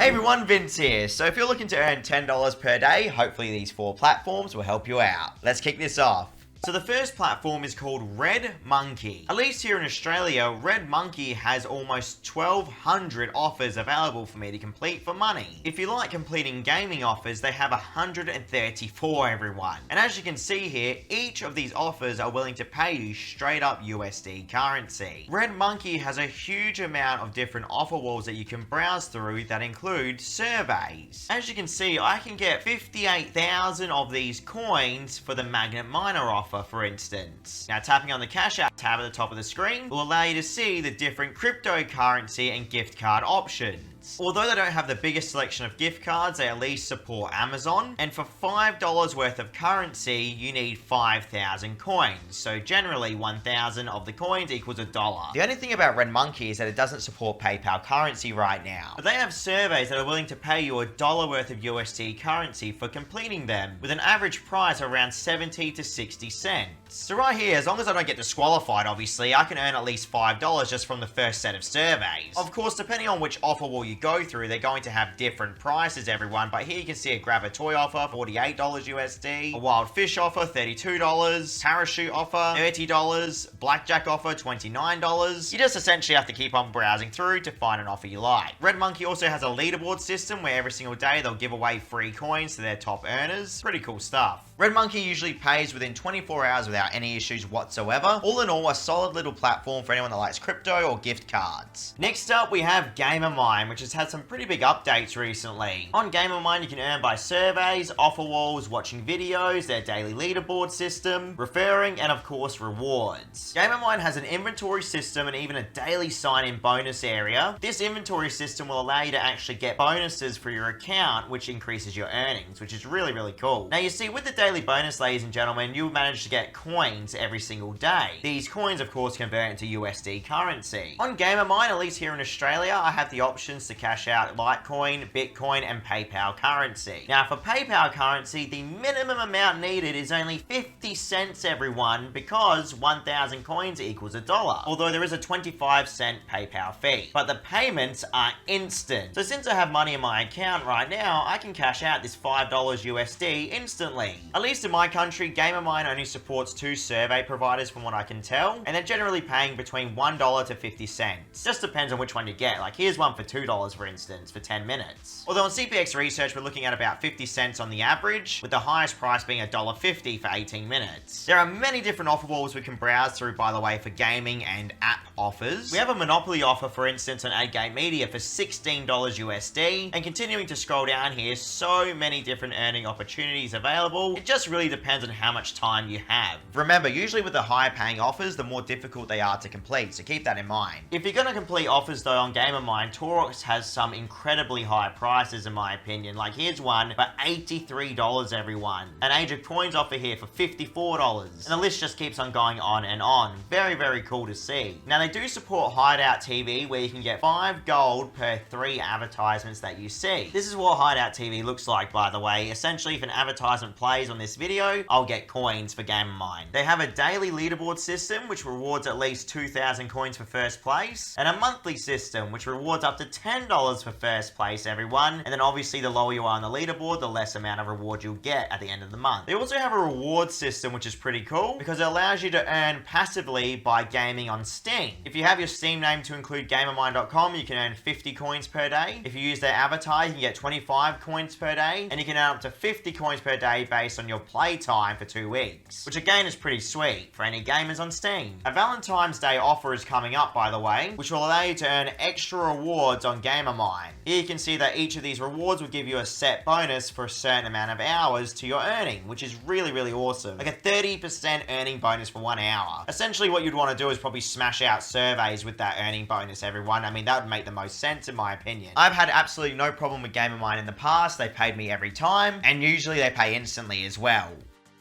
Hey everyone, Vince here. So if you're looking to earn $10 per day, hopefully these 4 platforms will help you out. Let's kick this off. So the first platform is called Red Monkey. At least here in Australia, Red Monkey has almost 1,200 offers available for me to complete for money. If you like completing gaming offers, they have 134, everyone. And as you can see here, each of these offers are willing to pay you straight up USD currency. Red Monkey has a huge amount of different offer walls that you can browse through that include surveys. As you can see, I can get 58,000 of these coins for the magnet miner offer, for instance. Now, tapping on the cash out tab at the top of the screen will allow you to see the different cryptocurrency and gift card options. Although they don't have the biggest selection of gift cards, they at least support Amazon. And for $5 worth of currency, you need 5,000 coins. So generally, 1,000 of the coins equals $1. The only thing about Red Monkey is that it doesn't support PayPal currency right now. But they have surveys that are willing to pay you $1 worth of USD currency for completing them, with an average price around 70 to 60 cents. So right here, as long as I don't get disqualified, obviously, I can earn at least $5 just from the first set of surveys. Of course, depending on which offer wall you go through, they're going to have different prices, everyone. But here you can see a grab a toy offer, $48 USD, a wild fish offer, $32, parachute offer, $30, blackjack offer, $29. You just essentially have to keep on browsing through to find an offer you like. Red Monkey also has a leaderboard system where every single day they'll give away free coins to their top earners. Pretty cool stuff. Red Monkey usually pays within 24 hours without any issues whatsoever. All in all, a solid little platform for anyone that likes crypto or gift cards. Next up, we have GamerMine, which has had some pretty big updates recently. On GamerMine, you can earn by surveys, offer walls, watching videos, their daily leaderboard system, referring, and of course, rewards. GamerMine has an inventory system and even a daily sign-in bonus area. This inventory system will allow you to actually get bonuses for your account, which increases your earnings, which is really, really cool. Now, you see, with the daily bonus, ladies and gentlemen, you'll manage to get coins every single day. These coins, of course, convert into USD currency. On GamerMine, at least here in Australia, I have the options to cash out Litecoin, Bitcoin, and PayPal currency. Now, for PayPal currency, the minimum amount needed is only 50 cents, everyone, because 1,000 coins equals $1. Although there is a 25-cent PayPal fee. But the payments are instant. So since I have money in my account right now, I can cash out this $5 USD instantly. At least in my country, GamerMine only supports 2 survey providers from what I can tell, and they're generally paying between $1 to 50 cents. Just depends on which one you get. Like, here's one for $2, for instance, for 10 minutes. Although on CPX research, we're looking at about 50 cents on the average, with the highest price being $1.50 for 18 minutes. There are many different offer walls we can browse through, by the way, for gaming and app offers. We have a Monopoly offer, for instance, on 8Gate Media for $16 USD, and continuing to scroll down here, so many different earning opportunities available. It just really depends on how much time you have. Remember, usually with the higher paying offers, the more difficult they are to complete, so keep that in mind. If you're going to complete offers though on GamerMine, Torox has some incredibly high prices in my opinion. Like, here's one for $83, everyone. An Age of Coins offer here for $54. And the list just keeps on going on and on. Very, very cool to see. Now, they do support Hideout TV, where you can get 5 gold per 3 advertisements that you see. This is what Hideout TV looks like, by the way. Essentially, if an advertisement plays on this video, I'll get coins for GamerMine. They have a daily leaderboard system, which rewards at least 2,000 coins for first place, and a monthly system, which rewards up to $10 for first place, everyone. And then obviously, the lower you are on the leaderboard, the less amount of reward you'll get at the end of the month. They also have a reward system, which is pretty cool, because it allows you to earn passively by gaming on Steam. If you have your Steam name to include GamerMine.com, you can earn 50 coins per day. If you use their avatar, you can get 25 coins per day, and you can earn up to 50 coins per day based on your play time for 2 weeks, which again is pretty sweet for any gamers on Steam. A Valentine's Day offer is coming up, by the way, which will allow you to earn extra rewards on GamerMine. Here you can see that each of these rewards will give you a set bonus for a certain amount of hours to your earning, which is really, really awesome. Like a 30% earning bonus for 1 hour. Essentially, what you'd want to do is probably smash out surveys with that earning bonus, everyone. I mean, that would make the most sense in my opinion. I've had absolutely no problem with GamerMine in the past. They paid me every time, and usually they pay instantly as well.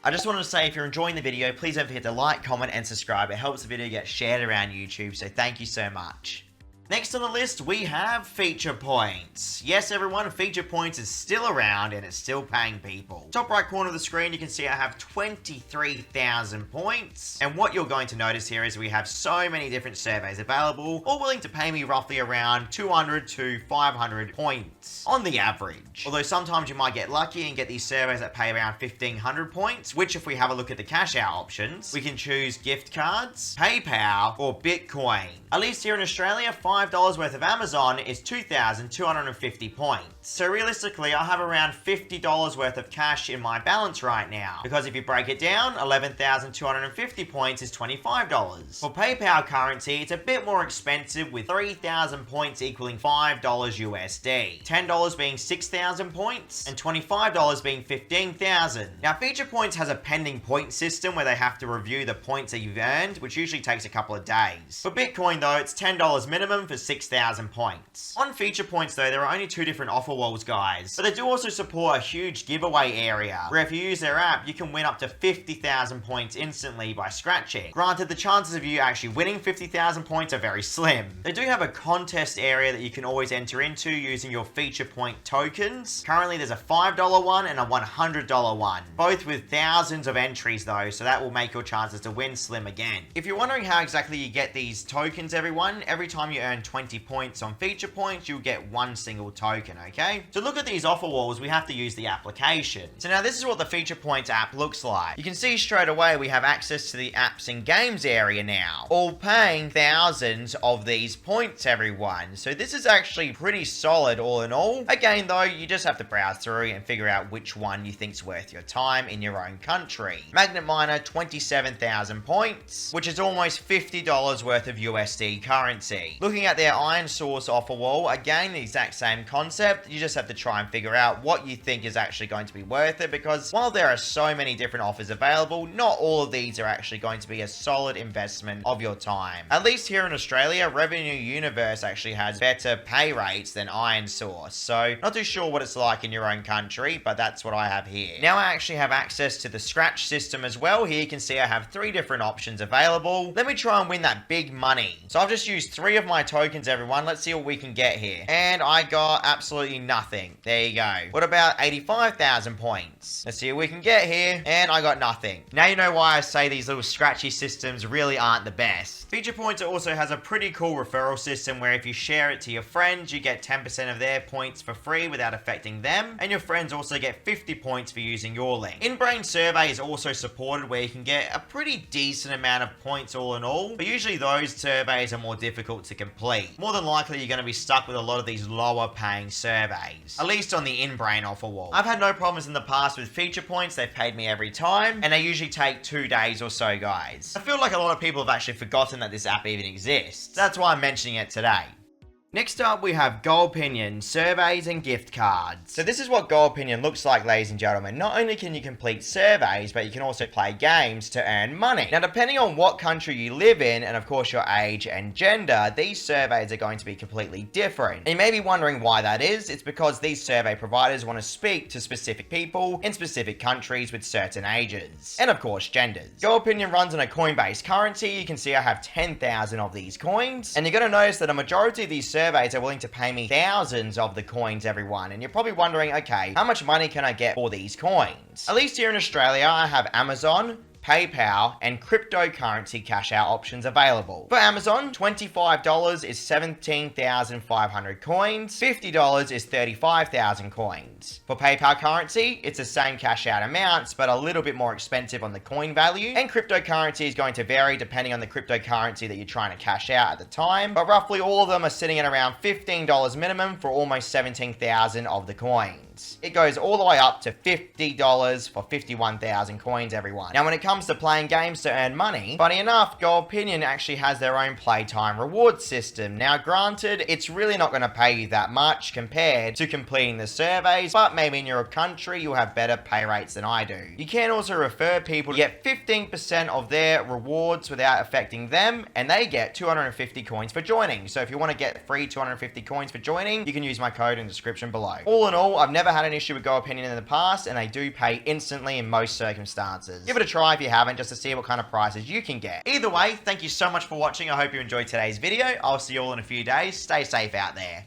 I just wanted to say, if you're enjoying the video, please don't forget to like, comment, and subscribe. It helps the video get shared around YouTube, so thank you so much. Next on the list, we have FeaturePoints. Yes, everyone, FeaturePoints is still around and it's still paying people. Top right corner of the screen, you can see I have 23,000 points. And what you're going to notice here is we have so many different surveys available, all willing to pay me roughly around 200 to 500 points on the average. Although sometimes you might get lucky and get these surveys that pay around 1,500 points, which if we have a look at the cash out options, we can choose gift cards, PayPal, or Bitcoin. At least here in Australia, $5 worth of Amazon is 2,250 points. So realistically, I have around $50 worth of cash in my balance right now. Because if you break it down, 11,250 points is $25. For PayPal currency, it's a bit more expensive with 3,000 points equaling $5 USD. $10 being 6,000 points and $25 being 15,000. Now FeaturePoints has a pending point system where they have to review the points that you've earned, which usually takes a couple of days. For Bitcoin though, it's $10 minimum for 6,000 points. On FeaturePoints though, there are only 2 different offer walls, guys, but they do also support a huge giveaway area where if you use their app, you can win up to 50,000 points instantly by scratching. Granted, the chances of you actually winning 50,000 points are very slim. They do have a contest area that you can always enter into using your FeaturePoint tokens. Currently there's a $5 one and a $100 one, both with thousands of entries though, so that will make your chances to win slim again. If you're wondering how exactly you get these tokens, everyone, every time you earn 20 points on FeaturePoints, you'll get 1 single token, okay? To look at these offer walls, we have to use the application. So now this is what the FeaturePoints app looks like. You can see straight away we have access to the apps and games area now, all paying thousands of these points, everyone. So this is actually pretty solid all in all. Again though, you just have to browse through and figure out which one you think's worth your time in your own country. Magnet Miner, 27,000 points, which is almost $50 worth of USD currency. Looking at their Iron Source offer wall, again, the exact same concept. You just have to try and figure out what you think is actually going to be worth it, because while there are so many different offers available, not all of these are actually going to be a solid investment of your time. At least here in Australia, Revenue Universe actually has better pay rates than Iron Source, so not too sure what it's like in your own country, but that's what I have here. Now I actually have access to the scratch system as well. Here you can see I have 3 different options available. Let me try and win that big money. So I've just used 3 of my tokens, everyone. Let's see what we can get here. And I got absolutely nothing. There you go. What about 85,000 points? Let's see what we can get here. And I got nothing. Now you know why I say these little scratchy systems really aren't the best. FeaturePoints also has a pretty cool referral system where if you share it to your friends, you get 10% of their points for free without affecting them. And your friends also get 50 points for using your link. In-brain survey is also supported where you can get a pretty decent amount of points all in all, but usually those surveys are more difficult to complete. More than likely you're going to be stuck with a lot of these lower paying surveys, at least on the in-brain offer wall. I've had no problems in the past with FeaturePoints. They've paid me every time and they usually take 2 days or so, guys. I feel like a lot of people have actually forgotten that this app even exists. That's why I'm mentioning it today. Next up, we have Gopinion, surveys and gift cards. So this is what Gopinion looks like, ladies and gentlemen. Not only can you complete surveys, but you can also play games to earn money. Now, depending on what country you live in, and of course your age and gender, these surveys are going to be completely different. And you may be wondering why that is. It's because these survey providers want to speak to specific people in specific countries with certain ages. And of course, genders. Gopinion runs on a coin-based currency. You can see I have 10,000 of these coins. And you're going to notice that a majority of these surveys are willing to pay me thousands of the coins, everyone. And you're probably wondering, okay, how much money can I get for these coins? At least here in Australia, I have Amazon, PayPal, and cryptocurrency cash out options available. For Amazon, $25 is 17,500 coins, $50 is 35,000 coins. For PayPal currency, it's the same cash out amounts, but a little bit more expensive on the coin value, and cryptocurrency is going to vary depending on the cryptocurrency that you're trying to cash out at the time, but roughly all of them are sitting at around $15 minimum for almost 17,000 of the coins. It goes all the way up to $50 for 51,000 coins, everyone. Now, when it comes to playing games to earn money, funny enough, Gopinion actually has their own playtime reward system. Now, granted, it's really not going to pay you that much compared to completing the surveys, but maybe in your country, you'll have better pay rates than I do. You can also refer people to get 15% of their rewards without affecting them, and they get 250 coins for joining. So if you want to get free 250 coins for joining, you can use my code in the description below. All in all, I've never had an issue with Gopinion in the past, and they do pay instantly in most circumstances. Give it a try if if you haven't, just to see what kind of prices you can get. Either way, thank you so much for watching. I hope you enjoyed today's video. I'll see you all in a few days. Stay safe out there.